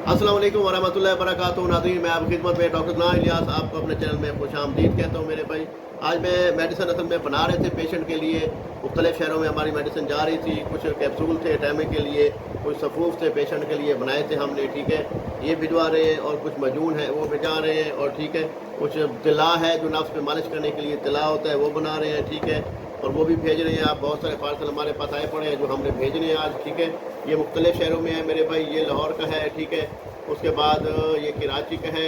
अस्सलाम वालेकुम वरहमतुल्लाहि वबरकातुहू। नाज़रीन, मैं आपकी खिदमत में डॉक्टर इनाम इलियास आपको अपने चैनल में खुशामदीद कहता हूँ मेरे भाई। आज मैं मेडिसिन असल में बना रहे थे पेशेंट के लिए। मुख्तलिफ़ शहरों में हमारी मेडिसिन जा रही थी। कुछ कैप्सूल थे टैमे के लिए, कुछ सफूफ थे पेशेंट के लिए बनाए थे हमने, ठीक है। ये भिजवा रहे हैं और कुछ मजून है वो भिजा रहे हैं, और ठीक है कुछ तिला है जो नफ्स पे मालिश करने के लिए तिला होता है वो बना रहे हैं, ठीक है। और वो भी भेज रहे हैं। आप बहुत सारे पार्सल हमारे पास आए पड़े हैं जो हमने भेजने हैं आज, ठीक है। ये मुख्तलिफ़ शहरों में है मेरे भाई। ये लाहौर का है, ठीक है। उसके बाद ये कराची का है।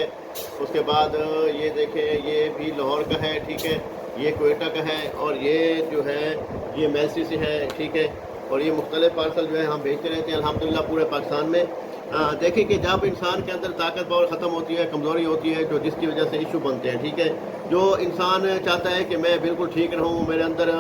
उसके बाद ये देखें ये भी लाहौर का है, ठीक है। ये कोयटा का है, और ये जो है ये मेलसी से है, ठीक है। और ये मुख्तलिफ पार्सल जो है हम भेजते रहते हैं अल्हम्दुलिल्लाह पूरे पाकिस्तान में। देखिए कि जब इंसान के अंदर ताकत पावर ख़त्म होती है, कमज़ोरी होती है, जो जिसकी वजह से इशू बनते हैं, ठीक है। जो इंसान चाहता है कि मैं बिल्कुल ठीक रहूं, मेरे अंदर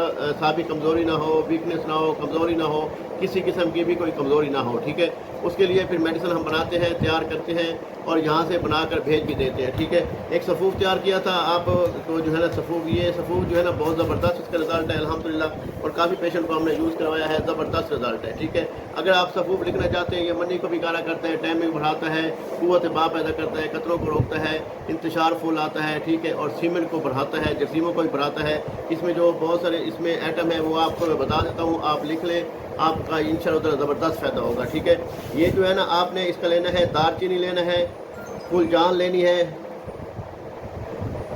साबी कमज़ोरी ना हो, वीकनेस ना हो, कमज़ोरी ना हो, किसी किस्म की भी कोई कमज़ोरी ना हो, ठीक है। उसके लिए फिर मेडिसिन हम बनाते हैं, तैयार करते हैं और यहाँ से बनाकर भेज भी देते हैं, ठीक है। एक सफूफ तैयार किया था आप तो जो है ना सफूफ, ये सफूफ जो है ना बहुत ज़बरदस्त इसका रिज़ल्ट है अल्हम्दुलिल्लाह, और काफ़ी पेशेंट को हमने यूज़ करवाया है, ज़बरदस्त रिज़ल्ट है, ठीक है। अगर आप सफूफ लिखना चाहते हैं, ये मनी को भी काला करता है, टाइमिंग बढ़ाता है, क़ुव्वत बा पैदा करता है, कतरों को रोकता है, इंतशार फूल आता है, ठीक है। और सीमेंट को बढ़ाता है, जसीमों को भी बढ़ाता है। इसमें जो बहुत सारे इसमें एटम है वो आपको मैं बता देता हूँ, आप लिख लें, आपका इंशाअल्लाह ज़बरदस्त फ़ायदा होगा, ठीक है। ये जो है ना आपने इसका लेना है, दालचीनी लेना है, फुलजान लेनी है,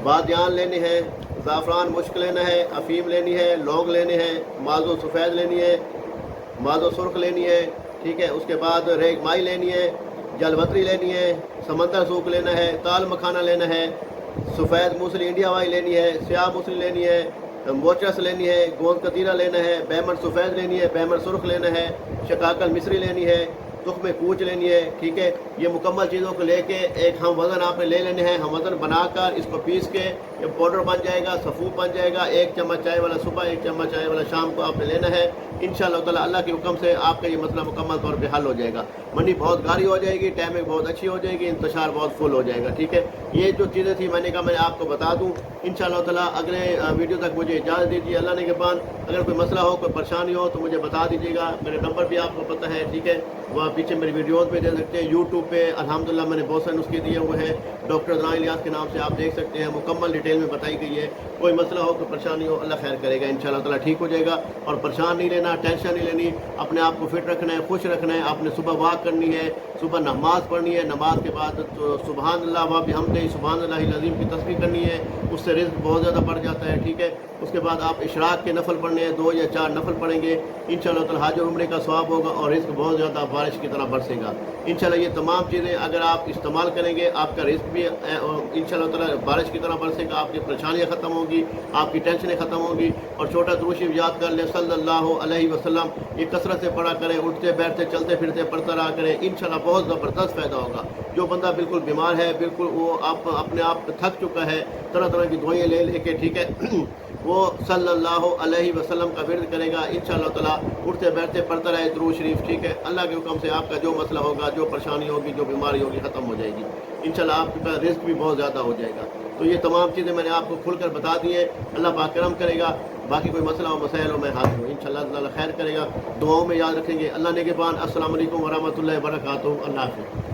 बादयान लेने हैं, ज़ाफ़रान मुश्क लेना है, अफ़ीम लेनी है, लौंग लेने हैं, माज़ो सफ़ेद लेनी है, माज़ो सुर्ख लेनी है, ठीक है। उसके बाद रेग माई लेनी है, जलवतरी लेनी है, समंदर सूख लेना है, ताल मखाना लेना है, सफ़ेद मूसली इंडिया वाई लेनी है, स्याह मूसली लेनी है, मोचस लेनी है, गोंद कतीरा लेना है, बैमन सफ़ेद लेनी है, बैमन सुर्ख लेना है, शकाकल मिस्री लेनी है, तुख्म कूच लेनी है, ठीक है। ये मुकम्मल चीज़ों को लेके एक हम वज़न आपने ले लेने हैं। हम वज़न बनाकर इसको पीस के ये पाउडर बन जाएगा, सफ़ूफ बन जाएगा। 1 चम्मच चाय वाला सुबह, 1 चम्मच चाय वाला शाम को आपने लेना है। इंशाअल्लाह ताला अल्लाह के हुक्म से आपका ये मसला मुकम्मल तौर पे हल हो जाएगा। मनी बहुत गाढ़ी हो जाएगी, टाइमिंग बहुत अच्छी हो जाएगी, इंतशार बहुत फुल हो जाएगा, ठीक है। ये जो चीज़ें थी मैंने कहा मैं आपको बता दूँ। इंशाअल्लाह ताला अगले वीडियो तक मुझे इजाज़त दीजिए अल्लाह ने के बाद। अगर कोई मसला हो, कोई परेशानी हो तो मुझे बता दीजिएगा। मेरे नंबर भी आपको पता है, ठीक है। वहाँ पीछे मेरी वीडियोज़ पे दे सकते हैं। यूट्यूब पे अल्हम्दुलिल्लाह मैंने बहुत सारे नुस्खे दिए हुए हैं, डॉक्टर इनाम इलियास के नाम से आप देख सकते हैं। मुकम्मल डिटेल में बताई गई है। कोई मसला हो, कोई परेशानी हो, अल्लाह खैर करेगा, इंशाअल्लाह ताला ठीक हो जाएगा। और परेशान नहीं लेना, टेंशन नहीं लेनी, अपने आप को फिट रखना है, खुश रखना है। आपने सुबह वॉक करनी है, सुबह नमाज़ पढ़नी है, नमाज के बाद तो सुबहान अल्लाह व बिहम्दिही सुबहान अल्लाहिल अज़ीम की तस्बीह करनी है, उससे रिज़्क़ बहुत ज़्यादा बढ़ जाता है, ठीक है। उसके बाद आप इशराक के नफल पढ़ने हैं, 2 या 4 नफल पढ़ेंगे, इंशाअल्लाह ताला हज और उम्रे का सवाब होगा और रिज़्क़ बहुत ज़्यादा बारिश की तरह बरसेगा इंशाअल्लाह। ये तमाम चीज़ें अगर आप इस्तेमाल करेंगे, आपका रिज़्क़ भी इंशाअल्लाह ताला बारिश की तरह बरसेगा, आपकी परेशानियाँ ख़त्म होंगी, आपकी टेंशनें ख़त्म होंगी। और छोटा दुरूद शरीफ याद कर लें सल्लल्लाहु अलैहि वसल्लम, ये कसरत से पढ़ा करें, उठते बैठते चलते फिरते पढ़ता रहा करें, इंशाअल्लाह बहुत ज़बरदस्त फ़ायदा होगा। जो बंदा बिल्कुल बीमार है, बिल्कुल वो आप अपने आप थक चुका है, तरह तरह की दवाइयाँ ले लेके, ठीक है वो सल्लल्लाहु अलैहि वसल्लम का विर्द करेगा, इंशाअल्लाह ताला उठते बैठते पढ़ता रहे दुरूद शरीफ, ठीक है। अल्लाह के हुक्म से आपका जो मसला होगा, जो परेशानी होगी, जो बीमारी होगी, ख़त्म हो जाएगी इंशाअल्लाह। आपका रिज़्क़ भी बहुत ज़्यादा हो जाएगा। तो ये तमाम चीज़ें मैंने आपको खुलकर बता दी हैं। अल्लाह पाक करम करेगा। बाकी कोई मसला हो, मसाइल हो, मैं हाजिर हूँ इंशाअल्लाह ताला खैर करेगा। दुआओं में याद रखेंगे। अल्लाह ने के बाद अस्सलाम वालेकुम व रहमतुल्लाहि व बरकातुहू। अल्लाह हाफ़िज़।